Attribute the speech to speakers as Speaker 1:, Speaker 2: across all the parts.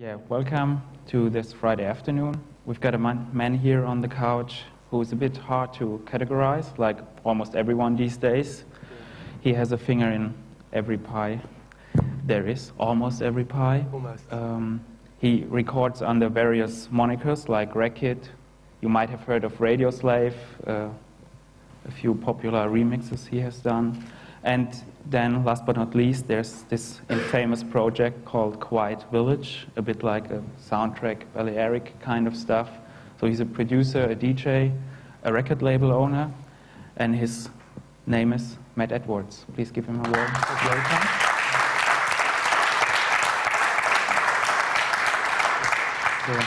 Speaker 1: Yeah, welcome to this Friday afternoon. We've got a man here on the couch who's a bit hard to categorize, like almost everyone these days. He has a finger in every pie there is, almost every pie.
Speaker 2: Almost.
Speaker 1: He records under various monikers like Rekid. You might have heard of Radio Slave, a few popular remixes he has done. And then, last but not least, there's this infamous project called Quiet Village, a bit like a soundtrack, Balearic kind of stuff. So he's a producer, a DJ, a record label owner, and his name is Matt Edwards. Please give him a warm welcome. So,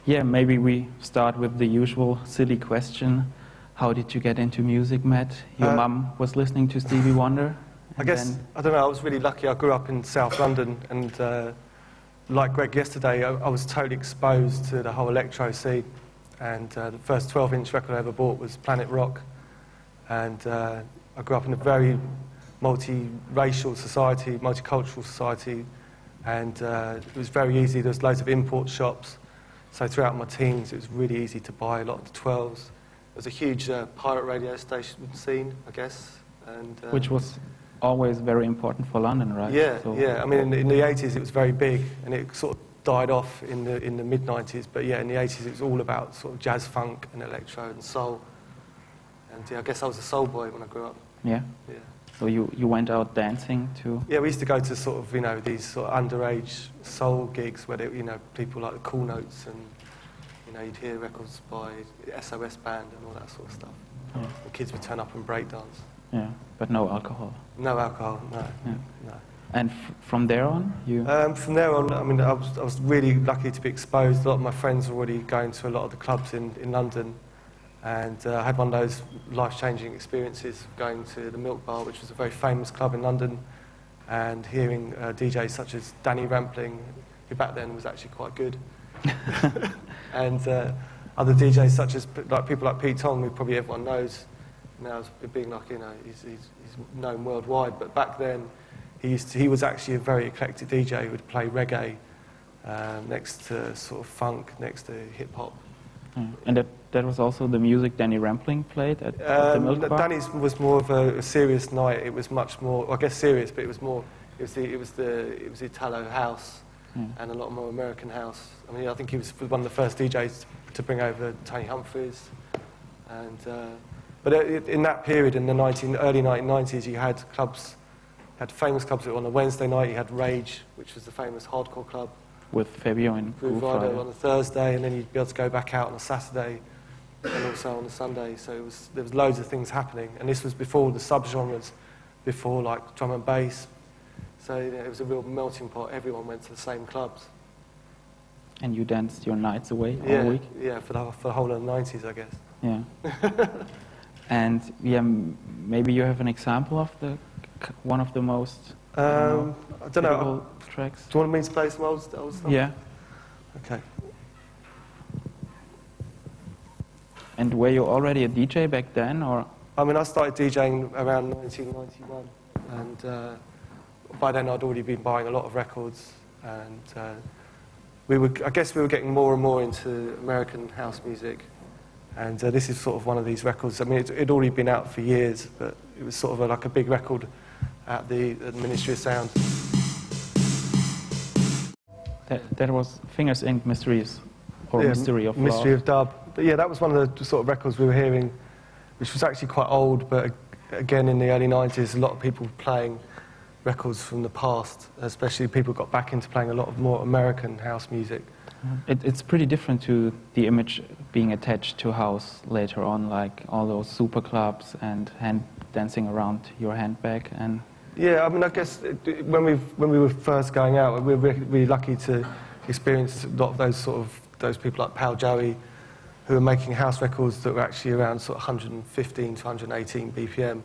Speaker 1: yeah, maybe we start with the usual silly question. How did you get into music, Matt? Your mum was listening to Stevie Wonder?
Speaker 2: I guess, I don't know, I was really lucky. I grew up in South London, and like Greg yesterday, I was totally exposed to the whole electro scene. And the first 12-inch record I ever bought was Planet Rock. And I grew up in a very multi-racial society, multicultural society, and it was very easy. There was loads of import shops. So throughout my teens, it was really easy to buy a lot of the 12s. There was a huge pirate radio station scene, I guess. And,
Speaker 1: which was always very important for London, right?
Speaker 2: Yeah, so, yeah. I mean, in the 80s it was very big, and it sort of died off in the mid-90s. But yeah, in the 80s it was all about sort of jazz, funk, and electro and soul. And yeah, I guess I was a soul boy when I grew up.
Speaker 1: Yeah. Yeah. So you went out dancing too? Yeah,
Speaker 2: we used to go to sort of, you know, these sort of underage soul gigs where they, you know, people like the Cool Notes, and you know, you'd hear records by SOS Band and all that sort of stuff. Yeah. The kids would turn up and break dance.
Speaker 1: Yeah, but no alcohol.
Speaker 2: No alcohol, no. Yeah. No.
Speaker 1: And from there on, you?
Speaker 2: From there on, I mean, I was really lucky to be exposed. A lot of my friends were already going to a lot of the clubs in London, and I had one of those life-changing experiences going to the Milk Bar, which was a very famous club in London, and hearing DJs such as Danny Rampling, who back then was actually quite good, and other DJs such as people like Pete Tong, who probably everyone knows now as being like, you know, he's known worldwide. But back then, he was actually a very eclectic DJ who would play reggae next to sort of funk, next to hip hop.
Speaker 1: And that was also the music Danny Rampling played at the Milk Bar?
Speaker 2: Danny's was more of a serious night. It was much more, well, I guess serious, but it was more. It was the Italo house and a lot more American house. I mean, I think he was one of the first DJs to bring over Tony Humphries, and. But in that period, in the early 1990s, you had clubs, famous clubs. On a Wednesday night, you had Rage, which was the famous hardcore club.
Speaker 1: With Fabio and Groove Friday
Speaker 2: on a Thursday, and then you'd be able to go back out on a Saturday, and also on a Sunday. So there was loads of things happening, and this was before the subgenres, before like drum and bass. So you know, it was a real melting pot. Everyone went to the same clubs.
Speaker 1: And you danced your nights away all week?
Speaker 2: Yeah, for the whole of the 90s, I guess.
Speaker 1: Yeah. And yeah, maybe you have an example of one of the most
Speaker 2: I don't know
Speaker 1: tracks.
Speaker 2: Do you want me to play some old stuff?
Speaker 1: Yeah.
Speaker 2: Okay.
Speaker 1: And were you already a DJ back then, or?
Speaker 2: I mean, I started DJing around 1991, and by then I'd already been buying a lot of records, and I guess we were getting more and more into American house music. And this is sort of one of these records. I mean, it'd already been out for years, but it was sort of like a big record at the Ministry of Sound.
Speaker 1: That was Fingers Inc. Mysteries, or yeah, Mystery of
Speaker 2: Mystery
Speaker 1: Love.
Speaker 2: of Dub. But yeah, that was one of the sort of records we were hearing, which was actually quite old, but again, in the early 90s, a lot of people were playing records from the past, especially people got back into playing a lot of more American house music.
Speaker 1: It's pretty different to the image being attached to house later on, like all those super clubs and dancing around your handbag. And
Speaker 2: yeah, I mean, I guess when we were first going out, we were really lucky to experience a lot of those people like Pal Joey, who were making house records that were actually around sort of 115 to 118 BPM,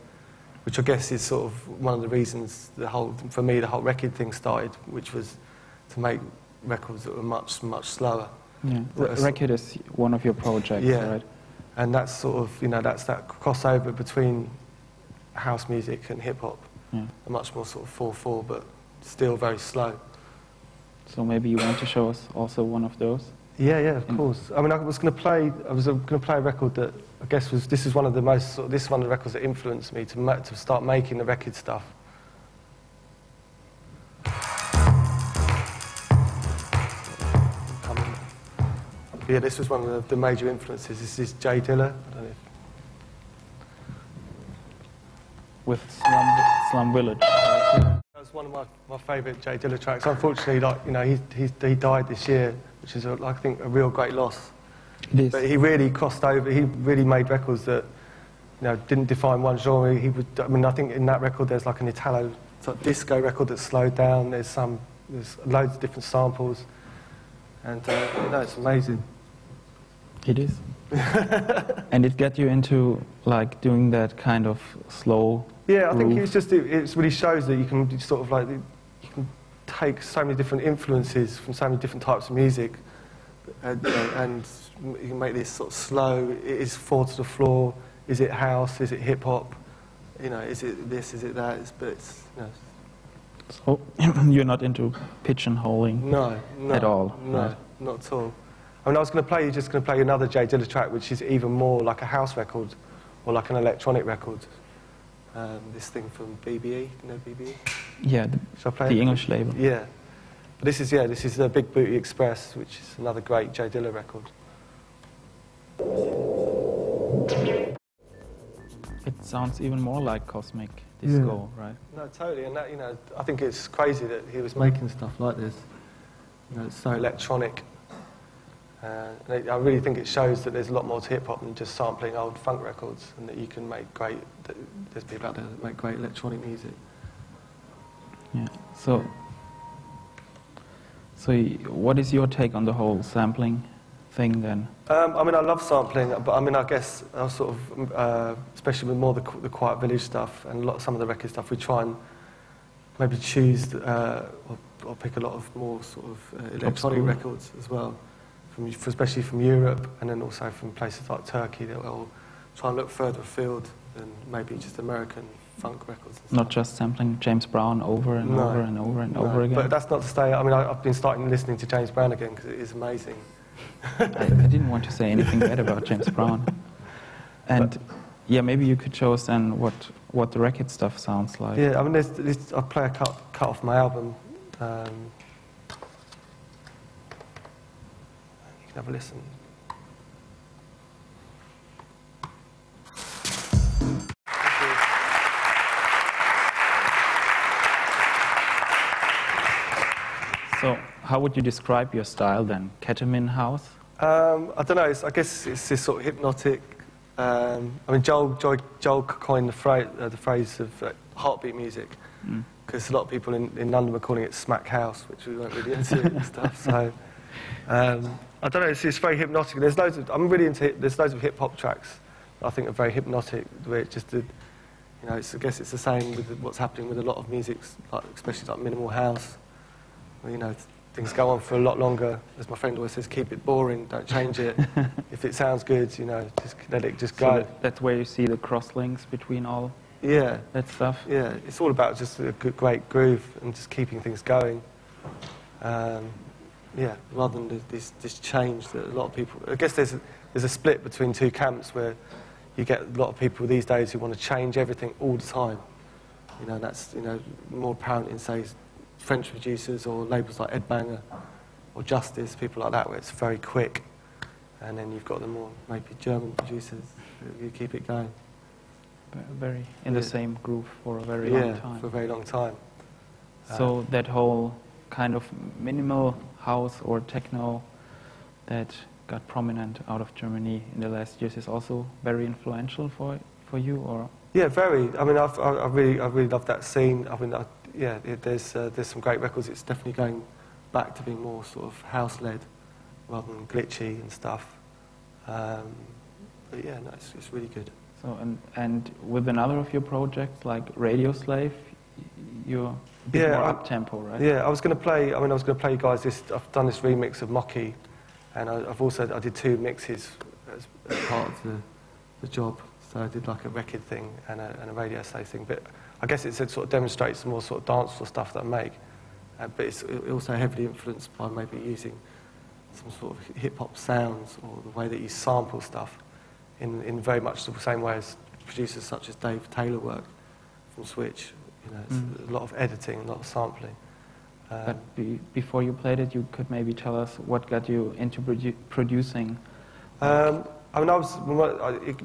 Speaker 2: which I guess is sort of one of the reasons for me the whole Rekid thing started, which was to make records that were much, much slower.
Speaker 1: Yeah. Rekid is one of your projects, right?
Speaker 2: And that's sort of, you know, that's that crossover between house music and hip hop. A much more sort of 4/4, but still very slow.
Speaker 1: So maybe you want to show us also one of those?
Speaker 2: Yeah, of course. I mean, I was going to play a record that I guess this is one of the records that influenced me to start making the Rekid stuff. Yeah, this was one of the major influences. This is Dilla. I don't know if...
Speaker 1: With Slum Village.
Speaker 2: That was one of my favourite Dilla tracks. Unfortunately, he died this year, which is, I think, a real great loss. But he really crossed over. He really made records that, didn't define one genre. I think in that record there's like an Italo disco record that's slowed down. There's loads of different samples, and it's amazing.
Speaker 1: It is. And it got you into like doing that kind of slow.
Speaker 2: Yeah, I think it really shows that you can sort of like you can take so many different influences from so many different types of music, and you can make this sort of slow. It is 4 to the floor. Is it house? Is it hip hop? Is it this? Is it that?
Speaker 1: So you're not into pigeonholing?
Speaker 2: No,
Speaker 1: at all.
Speaker 2: No,
Speaker 1: right?
Speaker 2: Not at all. I mean, I was going to play another Dilla track, which is even more like a house record, or like an electronic record. This thing from B.B.E, B.B.E?
Speaker 1: Yeah, the English label.
Speaker 2: Yeah. But this is the Big Booty Express, which is another great Dilla record.
Speaker 1: It sounds even more like cosmic disco, right?
Speaker 2: No, totally. And that, I think it's crazy that he was making stuff like this. It's so electronic. And I really think it shows that there's a lot more to hip-hop than just sampling old funk records, and that you can make there's people out there that make great electronic music.
Speaker 1: Yeah. So what is your take on the whole sampling thing then?
Speaker 2: I mean, I love sampling, but I mean, I guess I sort of, especially with more the Quiet Village stuff and some of the record stuff, we try and maybe choose or pick a lot of more sort of electronic records as well. Especially from Europe, and then also from places like Turkey, that will try and look further afield than maybe just American funk records.
Speaker 1: Not just sampling James Brown over and over and over and over again.
Speaker 2: But that's not to say. I mean, I've been starting listening to James Brown again because it is amazing.
Speaker 1: I didn't want to say anything bad about James Brown. And yeah, maybe you could show us then what the Rekid stuff sounds like.
Speaker 2: Yeah, I mean, I play a cut off my album. Have a listen.
Speaker 1: So, how would you describe your style then? Ketamine house?
Speaker 2: I don't know. I guess it's this sort of hypnotic. I mean, Joel coined the phrase of heartbeat music, because a lot of people in London were calling it smack house, which we weren't really into and stuff. So. I don't know, it's very hypnotic. There's loads of hip-hop tracks that I think are very hypnotic, where it just did, I guess it's the same with what's happening with a lot of music, especially like minimal house, where, things go on for a lot longer. As my friend always says, keep it boring, don't change it. If it sounds good, just let it just go.
Speaker 1: So that's where you see the cross-links between all that stuff?
Speaker 2: Yeah, it's all about just a great groove and just keeping things going. Yeah, rather than this change that a lot of people... I guess there's a split between two camps where you get a lot of people these days who want to change everything all the time. That's more apparent in, say, French producers or labels like Ed Banger or Justice, people like that, where it's very quick. And then you've got the more maybe German producers who keep it going.
Speaker 1: Very in the same groove for a very long time.
Speaker 2: Yeah, for a very long time.
Speaker 1: So that whole kind of minimal house or techno that got prominent out of Germany in the last years is also very influential for you, or? Yeah,
Speaker 2: very. I mean, I really love that scene. I mean, there's some great records. It's definitely going back to being more sort of house-led rather than glitchy and stuff. But yeah, no, it's really good.
Speaker 1: So and with another of your projects like Radio Slave, you're a bit more up-tempo, right?
Speaker 2: Yeah, I was going to play you guys I've done this remix of Mocky, and I did 2 mixes as part of the job. So I did like a Rekid thing and a Radio Slave thing. But I guess it sort of demonstrates the more sort of danceful stuff that I make. but it's also heavily influenced by maybe using some sort of hip-hop sounds or the way that you sample stuff in very much the same way as producers such as Dave Taylor work from Switch. You know, it's a lot of editing, a lot of sampling.
Speaker 1: But before you played it, you could maybe tell us what got you into producing?
Speaker 2: I mean,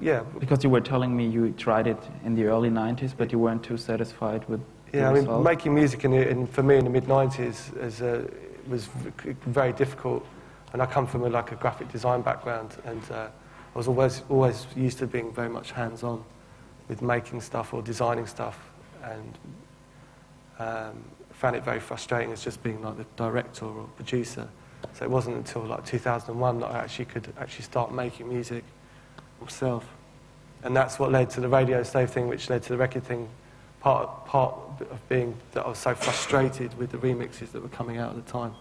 Speaker 2: yeah.
Speaker 1: Because you were telling me you tried it in the early 90s, but you weren't too satisfied with the
Speaker 2: I
Speaker 1: result.
Speaker 2: mean, making music for me in the mid-90s was very difficult. And I come from a graphic design background, and I was always used to being very much hands-on with making stuff or designing stuff, and found it very frustrating as just being like the director or producer. So it wasn't until like 2001 that I could start making music myself, and that's what led to the Radio Slave thing, which led to the record thing. Part of being that I was so frustrated with the remixes that were coming out at the time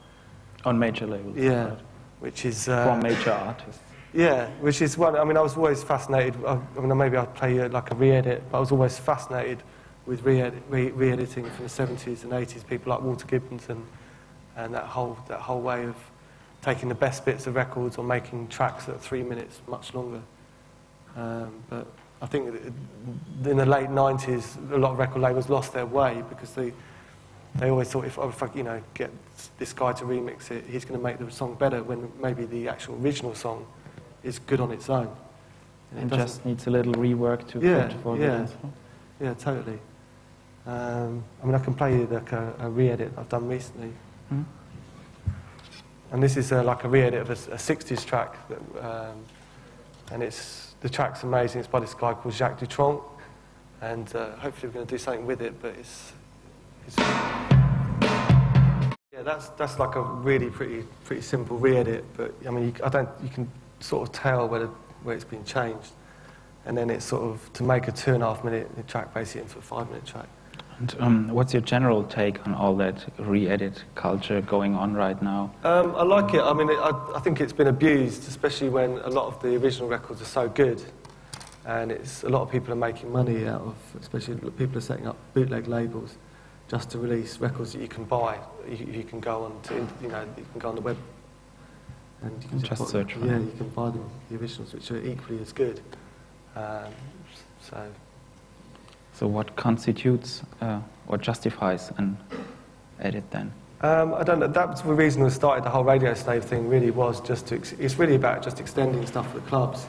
Speaker 1: on major labels.
Speaker 2: Yeah.
Speaker 1: Right.
Speaker 2: Which is
Speaker 1: from major artists.
Speaker 2: Yeah, which is one. I mean, I was always fascinated. I mean, maybe I'd play like a re-edit, but I was always fascinated with re-editing from the 70s and 80s. People like Walter Gibbons and that whole way of taking the best bits of records or making tracks that are 3 minutes much longer. But I think in the late 90s, a lot of record labels lost their way because they always thought if I get this guy to remix it, he's going to make the song better, when maybe the actual original song is good on its own.
Speaker 1: And just needs a little rework to fit for the dance floor.
Speaker 2: Yeah, totally. I mean, I can play you like a re-edit I've done recently.
Speaker 1: Hmm?
Speaker 2: And this is like a re-edit of a 60s track, and the track's amazing. It's by this guy called Jaques Dutronc, and hopefully we're going to do something with it, but it's yeah, that's like a really pretty simple re-edit, but I mean, you can sort of tell where it's been changed, and then it's sort of to make a 2.5 minute track basically into a 5 minute track.
Speaker 1: And what's your general take on all that re-edit culture going on right now?
Speaker 2: I like it. I mean, I think it's been abused, especially when a lot of the original records are so good, and a lot of people are making money out of, especially people are setting up bootleg labels just to release records that you can buy. You can go on to, you can go on the web and you can
Speaker 1: just search for them.
Speaker 2: Yeah, you can buy them, the originals, which are equally as good.
Speaker 1: So what constitutes or justifies an edit then?
Speaker 2: I don't know. That's the reason we started the whole Radio Slave thing. Really was just it's really about just extending stuff for the clubs,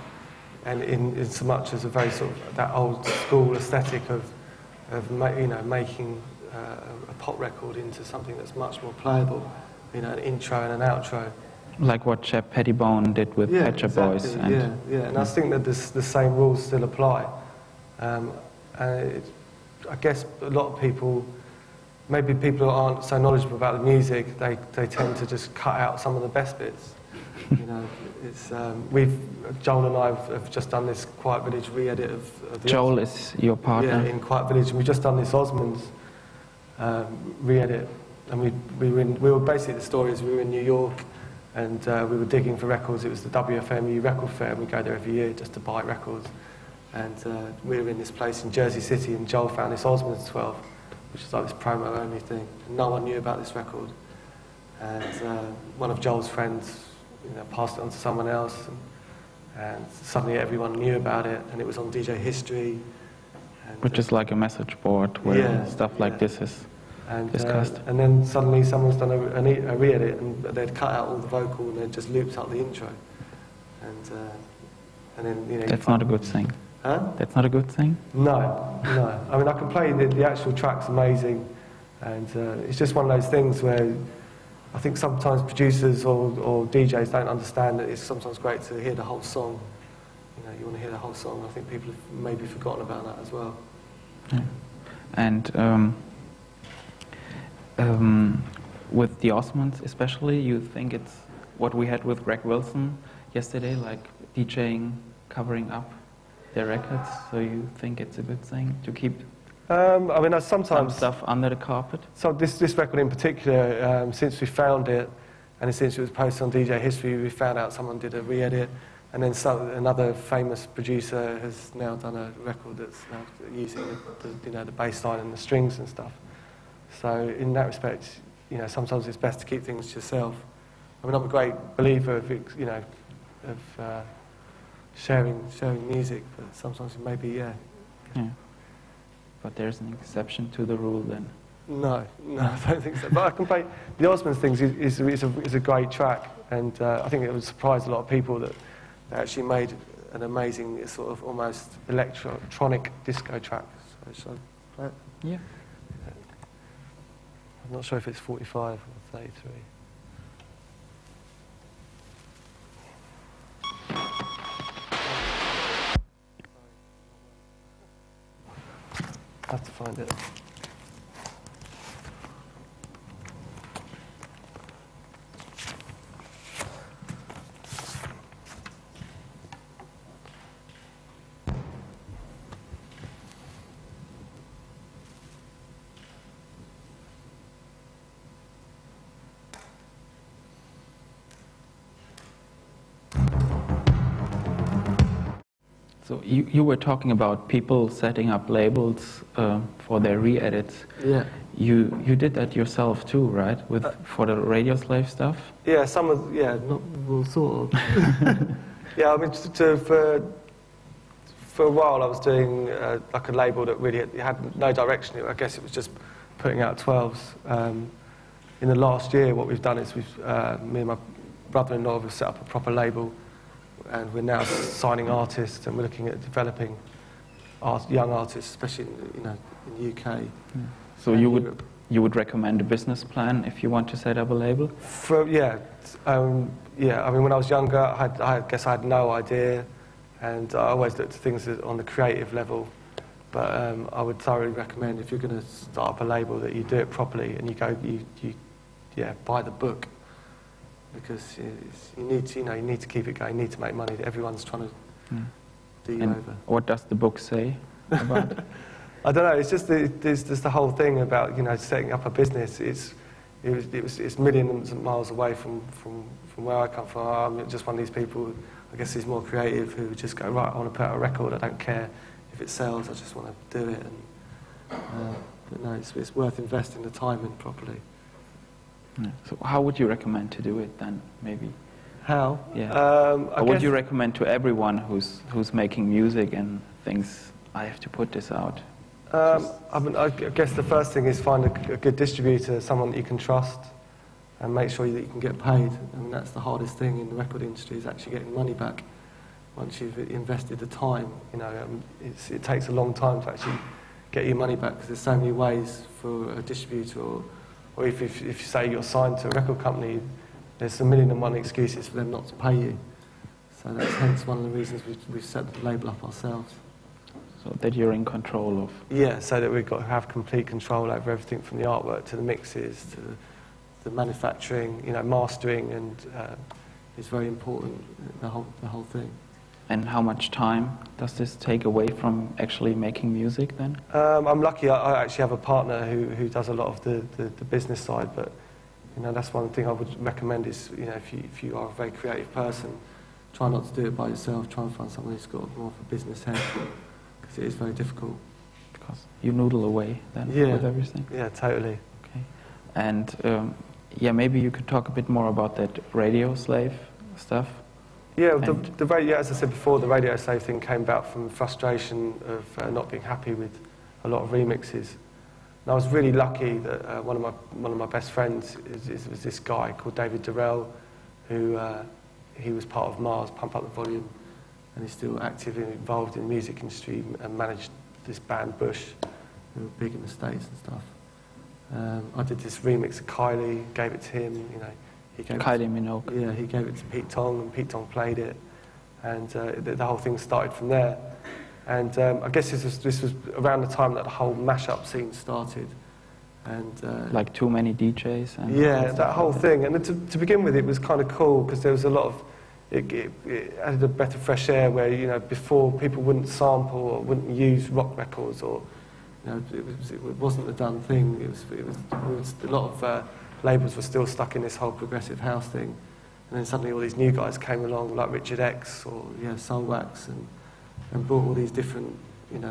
Speaker 2: and in so much as a very sort of that old school aesthetic of making a pop record into something that's much more playable, an intro and an outro.
Speaker 1: Like what Shep Pettibone did with Pet Shop Boys. And
Speaker 2: and I think that the same rules still apply. I guess a lot of people, maybe people who aren't so knowledgeable about the music, they tend to just cut out some of the best bits. It's Joel and I have just done this Quiet Village re-edit of the
Speaker 1: Joel is your partner?
Speaker 2: Yeah, in Quiet Village, and we've just done this Osmonds re-edit, and we were basically, the story is we were in New York, and we were digging for records. It was the WFMU record fair, and we go there every year just to buy records. And we were in this place in Jersey City, and Joel found this Osmonds 12, which is like this promo-only thing. And no one knew about this record. And one of Joel's friends passed it on to someone else, and suddenly everyone knew about it, and it was on DJ History. And,
Speaker 1: which is like a message board where stuff like this is discussed.
Speaker 2: And then suddenly someone's done a re-edit, and they'd cut out all the vocal, and they'd just looped up the intro. And then,
Speaker 1: that's not a good thing.
Speaker 2: Huh?
Speaker 1: That's not a good thing?
Speaker 2: No. I mean, I can play the actual track's amazing, and it's just one of those things where I think sometimes producers or DJs don't understand that it's sometimes great to hear the whole song. You want to hear the whole song. I think people have maybe forgotten about that as well.
Speaker 1: Yeah. And with the Osmonds especially, you think it's what we had with Greg Wilson yesterday, like DJing, covering up their records, so you think it's a good thing to keep
Speaker 2: I mean, sometimes
Speaker 1: some stuff under the carpet?
Speaker 2: So this record in particular, since we found it, and since it was posted on DJ History, we found out someone did a re-edit, and then another famous producer has now done a record that's now using the bass line and the strings and stuff. So in that respect, you know, sometimes it's best to keep things to yourself. I mean, I'm a great believer of, you know, of sharing music, but sometimes it may be, yeah.
Speaker 1: But there's an exception to the rule then.
Speaker 2: No, I don't think so. But I can play the Osmonds things is a great track, and I think it would surprise a lot of people that they actually made an amazing sort of almost electronic disco track. So shall I play it?
Speaker 1: Yeah.
Speaker 2: I'm not sure if it's 45 or 33. I have to find it.
Speaker 1: So you were talking about people setting up labels for their re-edits.
Speaker 2: Yeah.
Speaker 1: You did that yourself too, right? For the Radio Slave stuff?
Speaker 2: Yeah, not well, sort of. Yeah, I mean, for a while I was doing like a label that really had no direction. I guess it was just putting out 12s. In the last year, what we've done is me and my brother-in-law have set up a proper label, and we're now signing artists, and we're looking at developing young artists, especially in the UK.
Speaker 1: Yeah. So you would recommend a business plan if you want to set up a label?
Speaker 2: Yeah. I mean, when I was younger, I guess I had no idea, and I always looked at things on the creative level. But I would thoroughly recommend, if you're going to start up a label, that you do it properly and you buy the book, because you need to keep it going. You need to make money. Everyone's trying to do you over.
Speaker 1: What does the book say about it?
Speaker 2: I don't know. It's just the whole thing about setting up a business. It's millions of miles away from where I come from. I'm just one of these people, I guess, who's more creative, who just go, right, I want to put out a record. I don't care if it sells. I just want to do it. But no, it's worth investing the time in properly.
Speaker 1: Yeah. So how would you recommend to do it then, maybe?
Speaker 2: How?
Speaker 1: Yeah. Or would you recommend to everyone who's making music and thinks, I have to put this out?
Speaker 2: I guess the first thing is find a good distributor, someone that you can trust, and make sure that you can get paid. And that's the hardest thing in the record industry, is actually getting money back. Once you've invested the time, it takes a long time to actually get your money back, because there's so many ways for a distributor, or if you say you're signed to a record company, there's a million and one excuses for them not to pay you. So that's hence one of the reasons we've set the label up ourselves.
Speaker 1: So that you're in control of.
Speaker 2: Yeah, so that we've got to have complete control over everything from the artwork to the mixes to the manufacturing, mastering, and it's very important, the whole thing.
Speaker 1: And how much time does this take away from actually making music then?
Speaker 2: I'm lucky. I actually have a partner who does a lot of the business side, but that's one thing I would recommend is if you are a very creative person, try not to do it by yourself. Try and find someone who's got more of a business head. It is very difficult.
Speaker 1: Because you noodle away then with everything? Yeah,
Speaker 2: totally.
Speaker 1: Okay. And maybe you could talk a bit more about that Radio Slave stuff.
Speaker 2: Yeah, as I said before, the Radio Slave thing came about from frustration of not being happy with a lot of remixes. And I was really lucky that one of my best friends was this guy called David Durrell, who he was part of Mars, Pump Up the Volume. And he's still actively involved in the music industry and managed this band Bush, who were big in the States and stuff. I did this remix of Kylie, gave it to him. He gave
Speaker 1: Kylie Minogue.
Speaker 2: Yeah, he gave it to Pete Tong, and Pete Tong played it, and the whole thing started from there. And I guess this was around the time that the whole mashup scene started, and
Speaker 1: like too many DJs. And
Speaker 2: that whole thing. And to begin with, it was kind of cool because there was a lot of it added a better fresh air where, before people wouldn't sample or wouldn't use rock records, or, it wasn't a done thing. It was a lot of labels were still stuck in this whole progressive house thing. And then suddenly all these new guys came along, like Richard X or Soulwax, and brought all these different,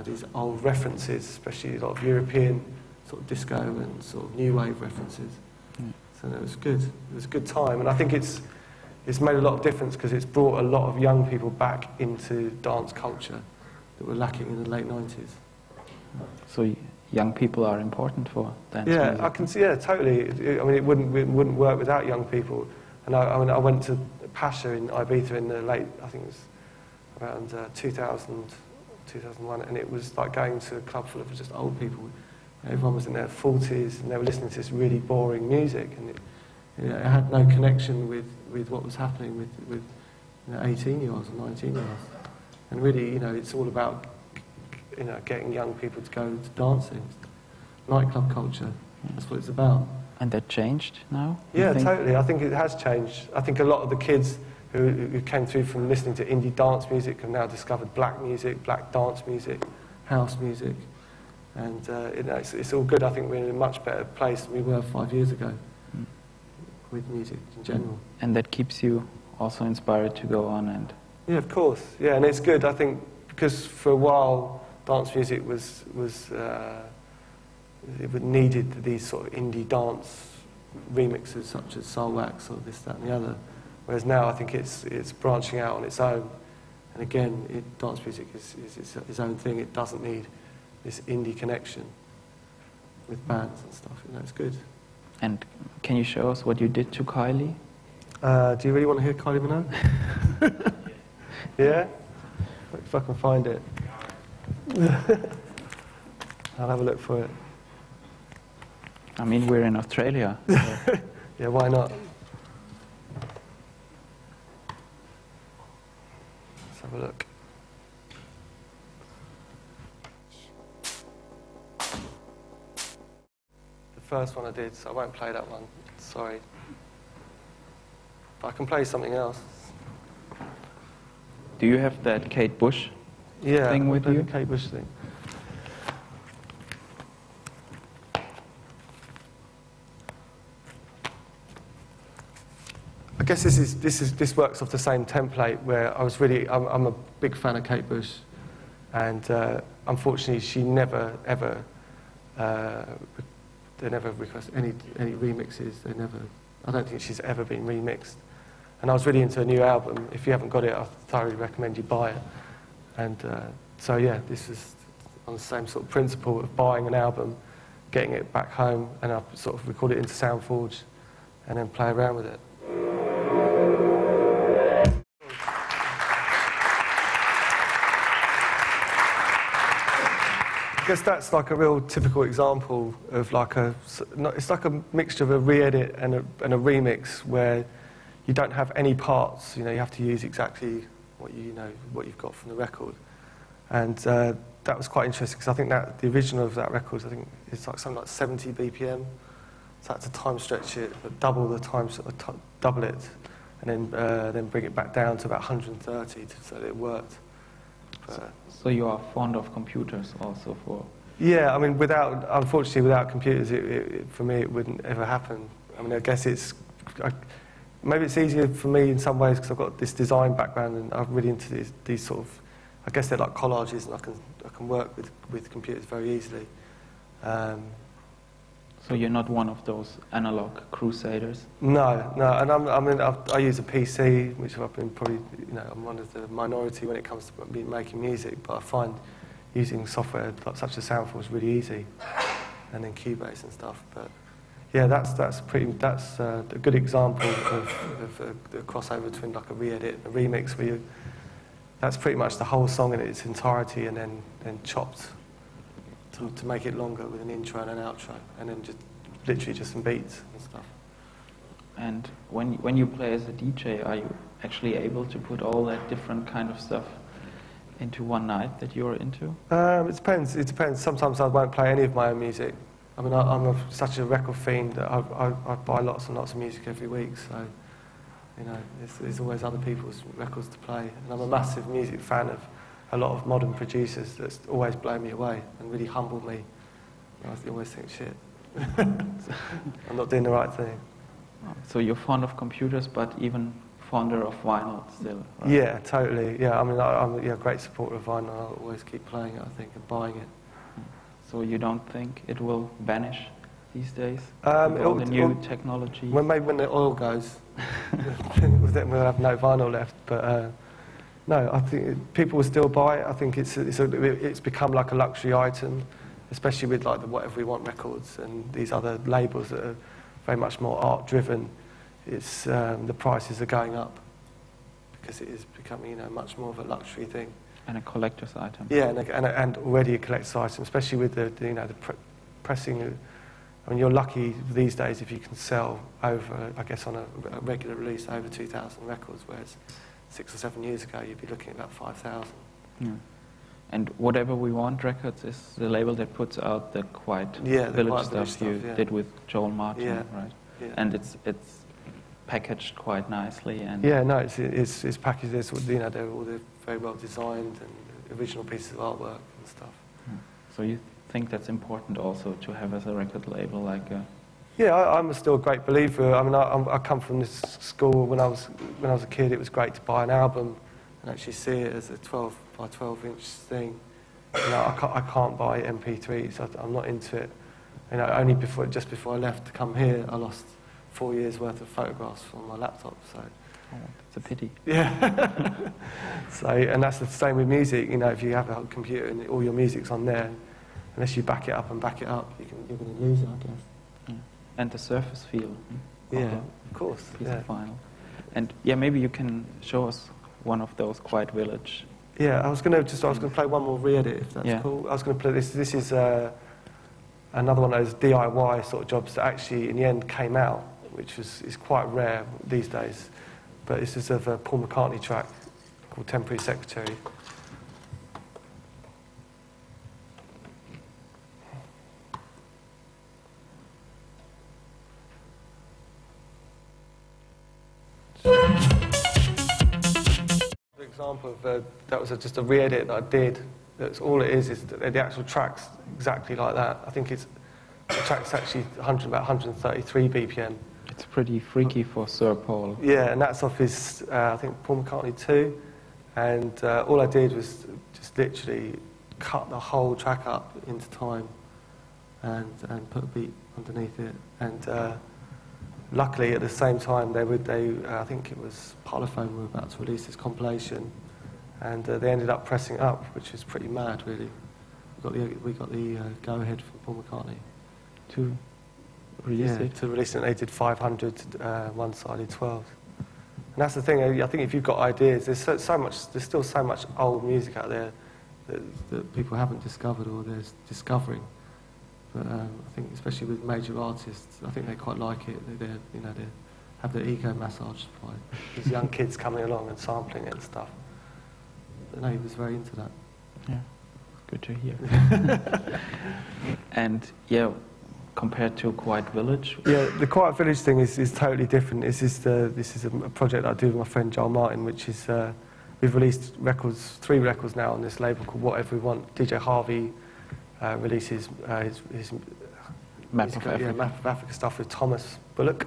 Speaker 2: these old references, especially a lot of European sort of disco and sort of new wave references. So it was good. It was a good time, and I think it's made a lot of difference because it's brought a lot of young people back into dance culture that were lacking in the late 90s.
Speaker 1: So young people are important for dance
Speaker 2: yeah,
Speaker 1: music.
Speaker 2: I can see. Yeah, totally. I mean, it wouldn't work without young people. And I went to Pasha in Ibiza in the late, I think it was around 2000, 2001, and it was like going to a club full of just old people. Everyone was in their 40s, and they were listening to this really boring music, and it had no connection with what was happening with 18-year-olds and 19-year-olds. And really, it's all about getting young people to go to dancing, nightclub culture. That's what it's about.
Speaker 1: And that changed now?
Speaker 2: Yeah, totally. I think it has changed. I think a lot of the kids who came through from listening to indie dance music have now discovered black music, black dance music, house music. And it's all good. I think we're in a much better place than we were 5 years ago with music in general.
Speaker 1: And that keeps you also inspired to go on and...
Speaker 2: Yeah, of course. Yeah, and it's good, I think, because for a while dance music it needed these sort of indie dance remixes such as Soul Wax or this, that and the other. Whereas now I think it's branching out on its own. And again, dance music is its own thing. It doesn't need this indie connection with bands and stuff. It's good.
Speaker 1: And can you show us what you did to Kylie?
Speaker 2: Do you really want to hear Kylie Minogue? Yeah? If I can find it. I'll have a look for it.
Speaker 1: I mean, we're in Australia. So.
Speaker 2: Yeah, why not? Let's have a look. The first one I did, so I won't play that one. Sorry. But I can play something else.
Speaker 1: Do you have that Kate Bush thing with you?
Speaker 2: The Kate Bush thing. I guess this works off the same template where I'm a big fan of Kate Bush, and unfortunately she never ever they never request any remixes. I don't think she's ever been remixed. And I was really into a new album. If you haven't got it, I thoroughly recommend you buy it. And so yeah, this is on the same sort of principle of buying an album, getting it back home, and I sort of record it into SoundForge, and then play around with it. I guess that's like a real typical example of it's like a mixture of a re-edit and a remix where you don't have any parts. You have to use exactly what you've got from the record, and that was quite interesting because I think that the original of that record, I think it's like something like 70 BPM. So I had to time stretch it, but double it, and then bring it back down to about 130 so that it worked.
Speaker 1: So you are fond of computers also for...
Speaker 2: Yeah, I mean, unfortunately, without computers, for me, it wouldn't ever happen. I mean, I guess maybe it's easier for me in some ways because I've got this design background and I'm really into these sort of, I guess they're like collages, and I can work with computers very easily.
Speaker 1: So you're not one of those analog crusaders?
Speaker 2: No, and I use a PC, which I've been probably, I'm one of the minority when it comes to making music, but I find using software such as SoundForge is really easy, and then Cubase and stuff. But yeah, that's a good example of the crossover between like a re-edit and a remix, where that's pretty much the whole song in its entirety, and then chopped to make it longer with an intro and an outro, and then literally just some beats and stuff.
Speaker 1: And when you play as a DJ, are you actually able to put all that different kind of stuff into one night that you're into?
Speaker 2: It depends. Sometimes I won't play any of my own music. I mean, I'm such a record fiend that I buy lots and lots of music every week, so there's always other people's records to play. And I'm a massive music fan of a lot of modern producers that always blow me away and really humble me. I always think, shit, I'm not doing the right thing.
Speaker 1: So you're fond of computers, but even fonder of vinyl still, right?
Speaker 2: Yeah, totally. Yeah, I mean, I'm a great supporter of vinyl. I'll always keep playing it, I think, and buying it.
Speaker 1: So you don't think it will vanish, these days? With all the new technology?
Speaker 2: Well, maybe when the oil goes, we'll have no vinyl left. But no, I think people will still buy it. I think it's become like a luxury item, especially with like the Whatever We Want records and these other labels that are very much more art-driven. It's the prices are going up because it is becoming, you know, much more of a luxury thing.
Speaker 1: And a collector's item.
Speaker 2: Yeah, and already a collector's item, especially with the you know, the pressing. I mean, you're lucky these days if you can sell over, I guess, on a regular release over 2,000 records, whereas 6 or 7 years ago you'd be looking at about 5,000.
Speaker 1: Yeah. And Whatever We Want Records is the label that puts out the quite village stuff you did with Joel Martin, right? Yeah. And it's packaged quite nicely. And
Speaker 2: yeah, no, it's packaged. It's, you know, they're all very well designed and original pieces of artwork and stuff.
Speaker 1: So you think that's important also to have as a record label, like a...
Speaker 2: Yeah, I'm still a great believer. I mean, I come from this school. When I was a kid, it was great to buy an album and actually see it as a 12 by 12 inch thing. You know, I can't buy MP3s. I'm not into it. You know, only just before I left to come here, I lost 4 years worth of photographs on my laptop. So
Speaker 1: it's a pity.
Speaker 2: Yeah. So, and that's the same with music. You know, if you have a computer and all your music's on there, unless you back it up, you're going to lose it, I guess.
Speaker 1: Yeah. And the surface feel.
Speaker 2: Yeah, of course.
Speaker 1: Piece of vinyl. And yeah, maybe you can show us one of those Quiet Village.
Speaker 2: Yeah, I was going to play one more re-edit, if that's cool. I was going to play this. This is another one of those DIY sort of jobs that actually in the end came out, which is quite rare these days. But this is of a Paul McCartney track called Temporary Secretary. An example of that was just a re-edit that I did. That's all it is the actual track's exactly like that. I think the track's actually about 133 BPM.
Speaker 1: It's pretty freaky for Sir Paul.
Speaker 2: Yeah, and that's off his, I think, Paul McCartney 2. And all I did was just literally cut the whole track up into time and put a beat underneath it. And luckily, at the same time, I think it was Parlophone were about to release this compilation, and they ended up pressing it up, which is pretty mad, really. We got the go-ahead from Paul McCartney
Speaker 1: to release it.
Speaker 2: To release it, and they did 500 one-sided 12s. And that's the thing. I think if you've got ideas, there's still so much old music out there that people haven't discovered or they're discovering. But I think, especially with major artists, I think they quite like it. They have their ego massaged by these young kids coming along and sampling it and stuff. But no, he was very into that.
Speaker 1: Yeah, good to hear. And yeah, compared to Quiet Village?
Speaker 2: Yeah, the Quiet Village thing is totally different. This is a project I do with my friend Joel Martin, which is we've released 3 records now on this label called Whatever We Want. DJ Harvey releases his
Speaker 1: Map of Africa.
Speaker 2: Map of Africa stuff with Thomas Bullock,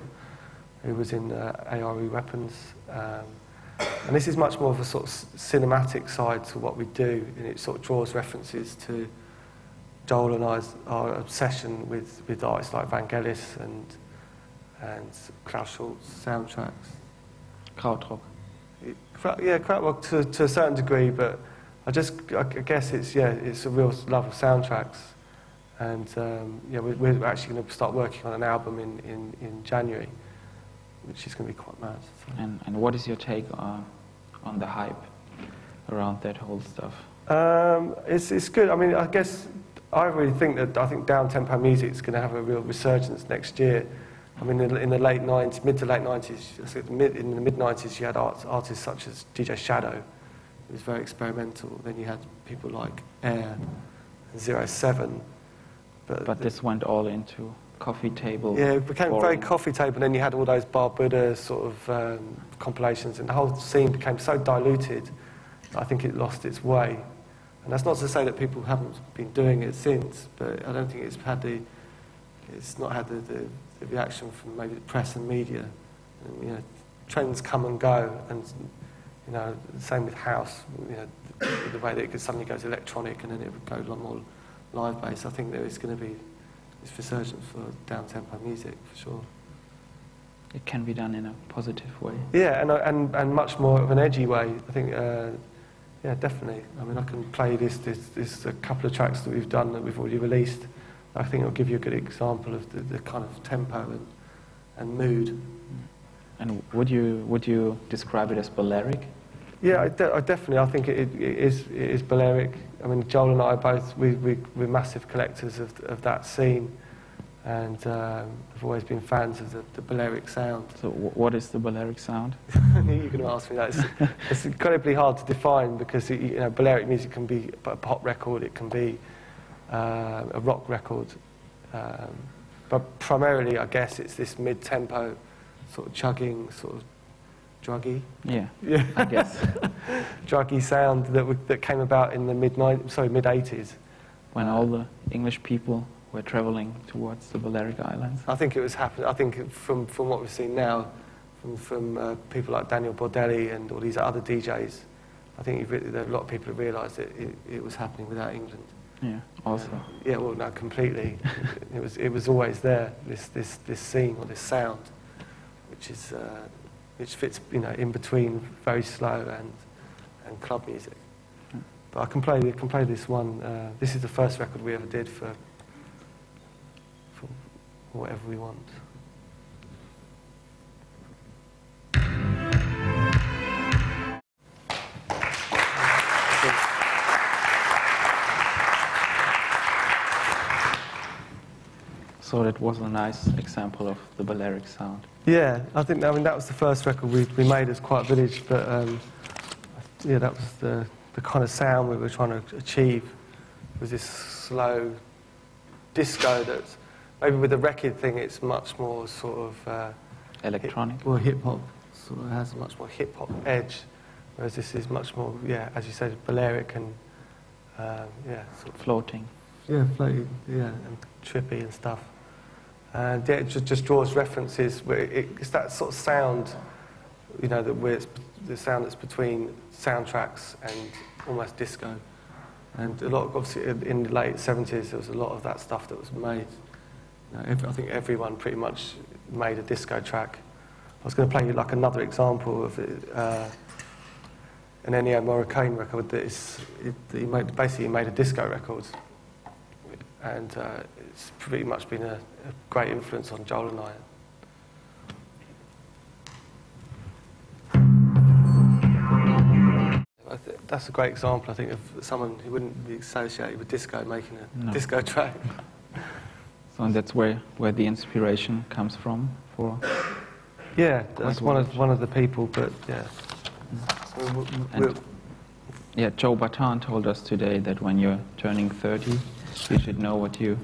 Speaker 2: who was in ARE Weapons. And this is much more of a sort of cinematic side to what we do, and it sort of draws references to Joel and our obsession with artists like Vangelis and Klaus Schultz soundtracks.
Speaker 1: Krautrock.
Speaker 2: Yeah, Krautrock to a certain degree, but I guess it's a real love of soundtracks, and we're actually going to start working on an album in January, which is going to be quite mad. So.
Speaker 1: And what is your take on the hype around that whole stuff?
Speaker 2: It's good. I mean, I really think down-tempo music is going to have a real resurgence next year. I mean, in the late 90s, mid to late 90s, in the mid-90s, you had artists such as DJ Shadow. It was very experimental. Then you had people like Air and 07.
Speaker 1: But this went all into coffee table.
Speaker 2: Yeah, it became very coffee table. And then you had all those Barbuda sort of compilations, and the whole scene became so diluted that I think it lost its way. And that's not to say that people haven't been doing it since, but I don't think it's not had the reaction from maybe the press and media. And, you know, trends come and go, and you know, the same with house. You know, the way that it suddenly goes electronic and then it would go a lot more live based. I think there is going to be resurgence for down-tempo music, for sure.
Speaker 1: It can be done in a positive way.
Speaker 2: Yeah, and much more of an edgy way. I think, yeah, definitely. I mean, I can play this a couple of tracks that we've done that we've already released. I think it'll give you a good example of the kind of tempo and mood.
Speaker 1: And would you describe it as Balearic?
Speaker 2: Yeah, I definitely. I think it is Balearic. I mean, Joel and I both we're massive collectors of that scene, and I've always been fans of the Balearic sound.
Speaker 1: So, what is the Balearic sound?
Speaker 2: I knew you were going to ask me that. It's incredibly hard to define because Balearic music can be a pop record, it can be a rock record, but primarily, I guess, it's this mid-tempo, sort of chugging, sort of druggy.
Speaker 1: Yeah,
Speaker 2: I
Speaker 1: guess.
Speaker 2: Druggy sound that came about in the mid-80s.
Speaker 1: When all the English people were travelling towards the Balearic Islands.
Speaker 2: I think it was happening. I think from what we've seen now, from people like Daniel Bordelli and all these other DJs, I think there are a lot of people who realised that it was happening without England.
Speaker 1: Yeah, also.
Speaker 2: Yeah, well, no, completely. it was always there. This scene or this sound, which fits, in between very slow and club music. But I can play this one. This is the first record we ever did for whatever we want.
Speaker 1: So that was a nice example of the Balearic sound.
Speaker 2: Yeah, I mean that was the first record we made as Quiet Village, but yeah, that was the kind of sound we were trying to achieve. It was this slow disco that's maybe with the Rekid thing it's much more sort of
Speaker 1: electronic.
Speaker 2: Hip hop sort of has a much more hip hop edge, whereas this is much more, yeah, as you said, Balearic and yeah, sort of
Speaker 1: floating.
Speaker 2: Yeah, floating, yeah, and trippy and stuff. And yeah, it just draws references where it's that sort of sound, that where it's the sound that's between soundtracks and almost disco. And a lot of, obviously, in the late 70s, there was a lot of that stuff that was made. I think everyone pretty much made a disco track. I was going to play you like another example of an Ennio Morricone record that basically made a disco record. And it's pretty much been a great influence on Joel and I. That's a great example, I think, of someone who wouldn't be associated with disco making a disco track.
Speaker 1: So and that's where the inspiration comes from for.
Speaker 2: Yeah, that's one of the people, but yeah.
Speaker 1: Yeah, Joe Bataan told us today that when you're turning 30, you should know what you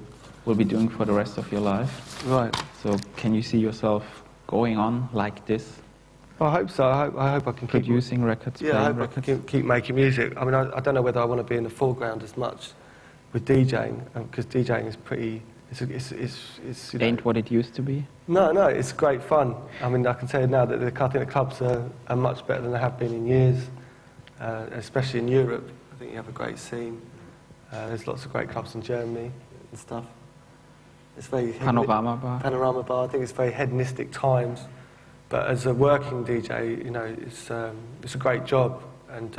Speaker 1: will be doing for the rest of your life.
Speaker 2: Right.
Speaker 1: So can you see yourself going on like this?
Speaker 2: I hope so. I hope I can keep
Speaker 1: producing records.
Speaker 2: Yeah, I hope I can keep making music. I mean, I don't know whether I want to be in the foreground as much with DJing, because DJing is pretty. It's
Speaker 1: ain't what it used to be.
Speaker 2: No, it's great fun. I mean, I can tell you now that I think the clubs are much better than they have been in years, especially in Europe. I think you have a great scene. There's lots of great clubs in Germany and stuff. It's very
Speaker 1: Panorama Bar.
Speaker 2: Panorama Bar. I think it's very hedonistic times. But as a working DJ, it's a great job and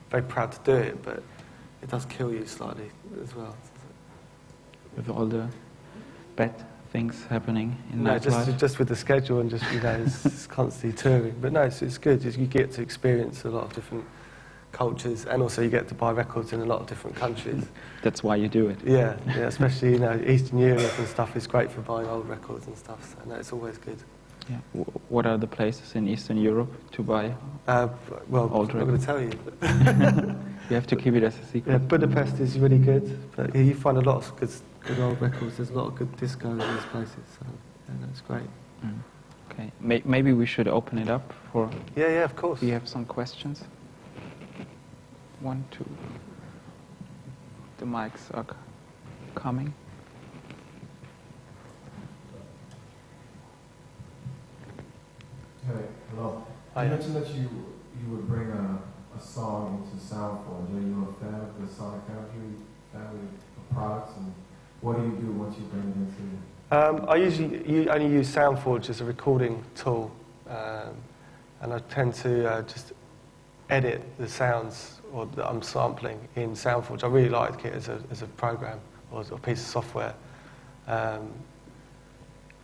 Speaker 2: very proud to do it. But it does kill you slightly as well.
Speaker 1: With all the bad things happening in nightlife.
Speaker 2: Just with the schedule and just it's constantly touring. But no, it's good. You get to experience a lot of different cultures, and also you get to buy records in a lot of different countries.
Speaker 1: That's why you do it.
Speaker 2: Yeah, especially Eastern Europe and stuff is great for buying old records and stuff. So no, it's always good.
Speaker 1: Yeah. What are the places in Eastern Europe to buy old records?
Speaker 2: I'm going to tell you.
Speaker 1: You have to keep it as a secret.
Speaker 2: Yeah, Budapest is really good, but you find a lot of good old records. There's a lot of good disco in these places, so that's great.
Speaker 1: Mm. Okay, maybe we should open it up for.
Speaker 2: Yeah, of course.
Speaker 1: Do you have some questions? 1, 2. The mics are coming.
Speaker 3: Hey, hello. You mentioned that you would bring a song into sound form. Are you a fan of the Sonic family of products, and what do you do once you bring it into?
Speaker 2: I usually only use SoundForge as a recording tool, and I tend to just edit the sounds or that I'm sampling in SoundForge. I really like it as a program or as a piece of software.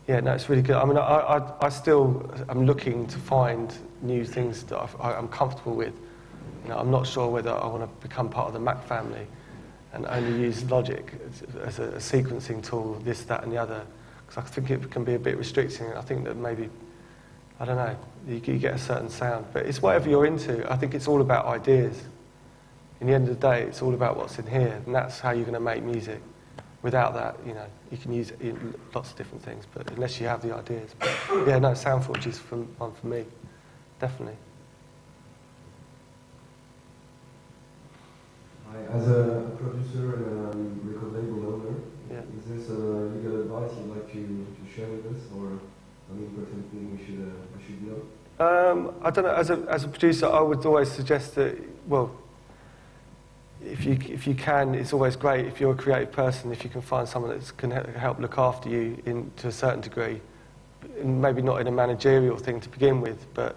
Speaker 2: Yeah, no, it's really good. I mean, I still am looking to find new things that I'm comfortable with. You know, I'm not sure whether I want to become part of the Mac family and only use Logic as a sequencing tool, this, that, and the other. Because I think it can be a bit restricting. I think that maybe, I don't know, you get a certain sound. But it's whatever you're into. I think it's all about ideas. In the end of the day, it's all about what's in here, and that's how you're going to make music. Without that, you know, you can use lots of different things, but unless you have the ideas. But yeah, no, SoundForge is one for me, definitely.
Speaker 3: As a producer and a record label owner,
Speaker 2: yeah.
Speaker 3: Is there some legal advice you'd like to share with us, or any important thing we should know?
Speaker 2: I don't know. As a producer, I would always suggest that, well, if you can, it's always great if you're a creative person, if you can find someone that can help look after you to a certain degree, maybe not in a managerial thing to begin with, but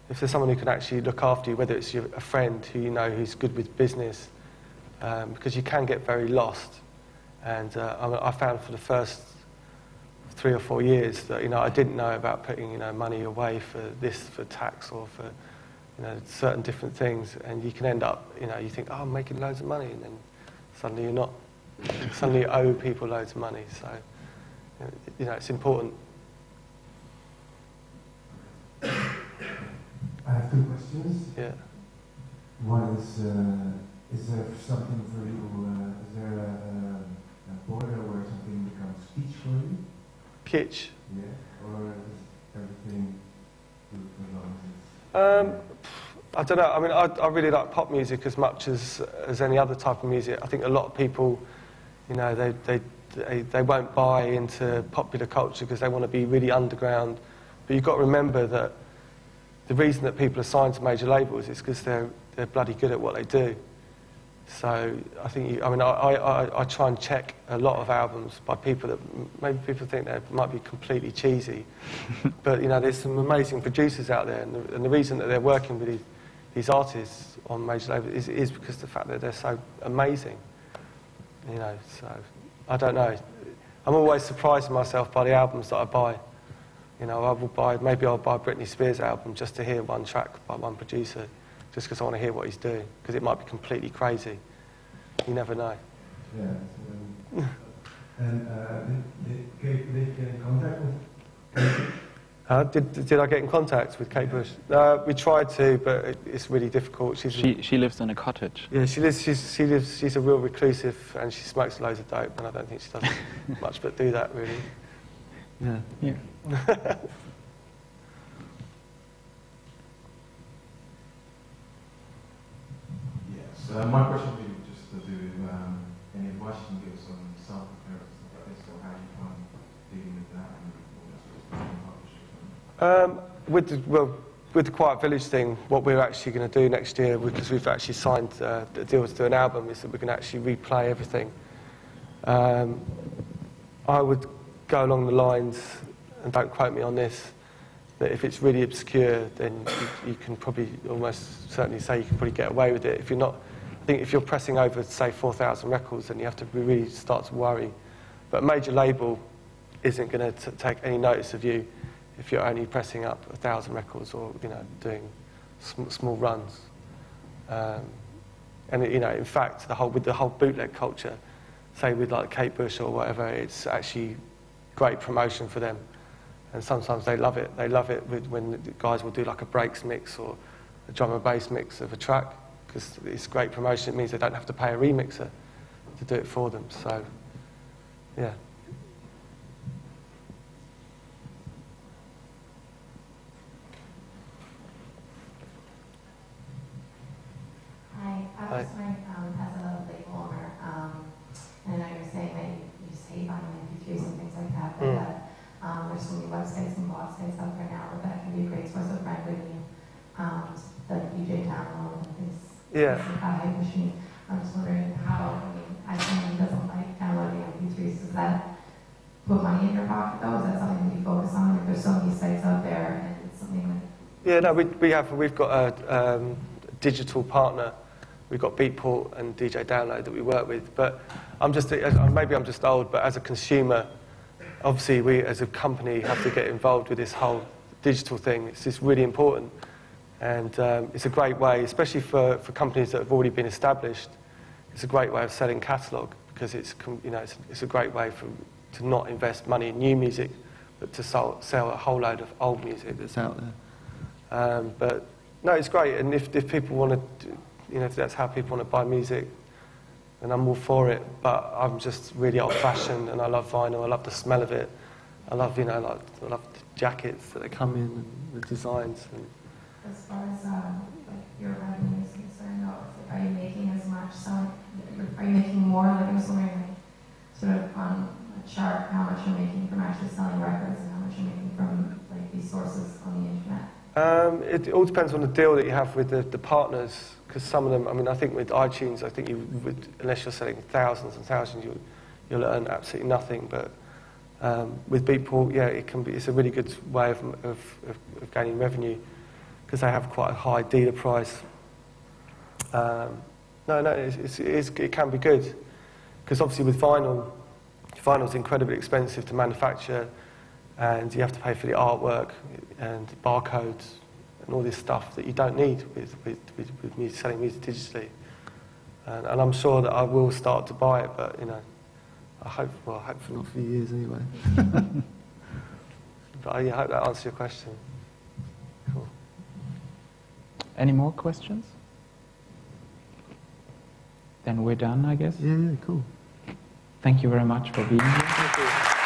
Speaker 2: if there's someone who can actually look after you, whether it's a friend who you know who's good with business, because you can get very lost. And I found for the first 3 or 4 years that I didn't know about putting money away for this, for tax, or for certain different things, and you can end up you think, oh, I'm making loads of money, and then suddenly you're not. Suddenly you owe people loads of money. So it's important.
Speaker 3: I have 2 questions.
Speaker 2: Yeah.
Speaker 3: One is there something for you? Is there a border where something becomes kitsch for you?
Speaker 2: Kitsch?
Speaker 3: Yeah. Or is everything good as long as it's...
Speaker 2: I don't know. I mean, I really like pop music as much as any other type of music. I think a lot of people, they won't buy into popular culture because they want to be really underground. But you've got to remember that the reason that people are signed to major labels is because they're bloody good at what they do. So I think, I try and check a lot of albums by people that maybe people think they might be completely cheesy, but there's some amazing producers out there, and the reason that they're working with these artists on major labels is because of the fact that they're so amazing. So I don't know. I'm always surprising myself by the albums that I buy. I'll buy a Britney Spears album just to hear one track by one producer, just because I want to hear what he's doing, because it might be completely crazy. You never know.
Speaker 3: Yeah. And did Kate get in contact with?
Speaker 2: Did I get in contact with Kate Bush? We tried to, but it's really difficult.
Speaker 1: She lives in a cottage.
Speaker 2: Yeah, she lives. She's a real reclusive, and she smokes loads of dope, and I don't think she does much but do that really.
Speaker 1: Yeah.
Speaker 3: Yes. My question would be just to do any advice you can give us on self-care and stuff like this, or how you find dealing with that and
Speaker 2: with the Quiet Village thing, what we're actually going to do next year, because we've actually signed the deal to do an album, is that we're going to actually replay everything. I would go along the lines, and don't quote me on this, that if it's really obscure, then you can probably almost certainly say you can probably get away with it. If you're not, I think if you're pressing over, say, 4,000 records, then you have to really start to worry. But a major label isn't going to take any notice of you if you're only pressing up 1,000 records or doing small runs. And in fact, with the whole bootleg culture, say with like Kate Bush or whatever, it's actually great promotion for them. And sometimes they love it. They love it when the guys will do like a breaks mix or a drum and bass mix of a track, because it's great promotion. It means they don't have to pay a remixer to do it for them. So, yeah.
Speaker 4: Hi, I was wondering, as a label owner, and I know you're saying that you save on MP3s and things like that, but there's so many websites and blog sites out there now that can be a great source of revenue, like DJ download and things.
Speaker 2: Yeah.
Speaker 4: Machine. I'm just wondering how, as someone who doesn't like downloading MP3s MP3s. Does that put money in your pocket though? Is that something that you focus on? If there's so many sites out there and it's something that...
Speaker 2: Yeah, no, we've got a digital partner. We've got Beatport and DJ Download that we work with. But maybe I'm just old, but as a consumer, obviously we as a company have to get involved with this whole digital thing. It's just really important. And it's a great way, especially for companies that have already been established, it's a great way of selling catalogue, because it's a great way to not invest money in new music, but to sell a whole load of old music that's out there. But no, it's great. And if people want to, if that's how people want to buy music, then I'm all for it. But I'm just really old-fashioned, and I love vinyl. I love the smell of it. I love, I love the jackets that they come in and the designs. And
Speaker 4: as far as your revenue is concerned, though, are you making as much selling? Are you making more? Like I was wondering, sort of on a chart, how much you're making from actually selling records and how much you're making from these sources on the internet.
Speaker 2: It all depends on the deal that you have with the partners, because some of them, I think with iTunes, I think you would, unless you're selling thousands and thousands, you'll earn absolutely nothing. But with Beatport, yeah, it's a really good way of gaining revenue, because they have quite a high dealer price. It can be good, because obviously with vinyl's incredibly expensive to manufacture, and you have to pay for the artwork and barcodes and all this stuff that you don't need with music, selling music digitally. And I'm sure that I will start to buy it, but I hope for not for years anyway. But I hope that answers your question. Cool.
Speaker 1: Any more questions? Then we're done, I guess.
Speaker 2: Yeah, cool.
Speaker 1: Thank you very much for being here.
Speaker 2: Thank you.